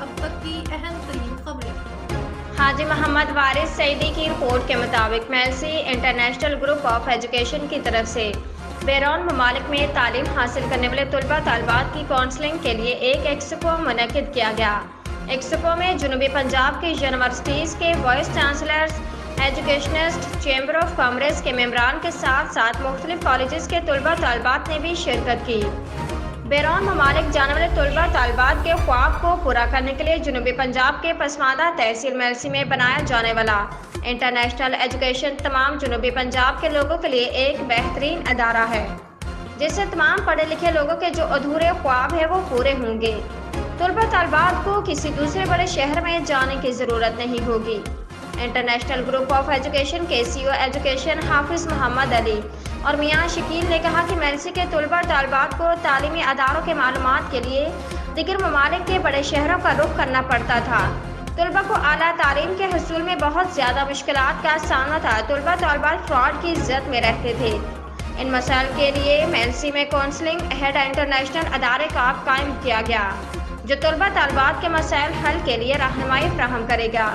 اب تک کی اہم ترین خبریں۔ حاجی محمد وارث سعیدی کی رپورٹ کے مطابق Mailsi international group of education کی طرف سے بیرون ممالک میں تعلیم حاصل کرنے والے طلباء طالبات کی کونسلنگ کے لیے ایک ایکسپو منعقد کیا گیا۔ ایکسپو میں جنوبی پنجاب کی یونیورسٹیز کے vice chancellors, educationist, chamber of commerce کے ممبران کے ساتھ ساتھ مختلف کالجز کے طلباء طالبات نے بھی شرکت کی۔ بیرون ممالک جانے والے طلباء طالبات کے خواب کو پورا کرنے کے لیے جنوبی پنجاب کے پسماندہ تحصیل میلسی میں بنایا جانے والا انٹرنیشنل ایجوکیشن تمام جنوبی پنجاب کے لوگوں کے لیے ایک بہترین ادارہ ہے، جس سے تمام پڑھے لکھے لوگوں کے جو ادھورے خواب ہیں وہ پورے ہوں گے۔ طلباء طالبات کو کسی دوسرے بڑے شہر میں جانے کی ضرورت نہیں ہوگی۔ انٹرنیشنل گروپ آف ایجوکیشن کے CEO ایجوکیشن حافظ محمد علی اور میاں شکیل نے کہا کہ میلسی کے طلباء طالبات کو تعلیمی اداروں کے معلومات کے لیے دیگر ممالک کے بڑے شہروں کا رخ کرنا پڑتا تھا۔ طلباء کو اعلیٰ تعلیم کے حصول میں بہت زیادہ مشکلات کا سامنا تھا۔ طلباء طالبات فراڈ کی زد میں رہتے تھے۔ ان مسائل کے لیے میلسی میں کونسلنگ ہیڈ انٹرنیشنل ادارے کا قائم کیا گیا، جو طلباء طالبات کے مسائل حل کے لیے رہنمائی فراہم کرے گا۔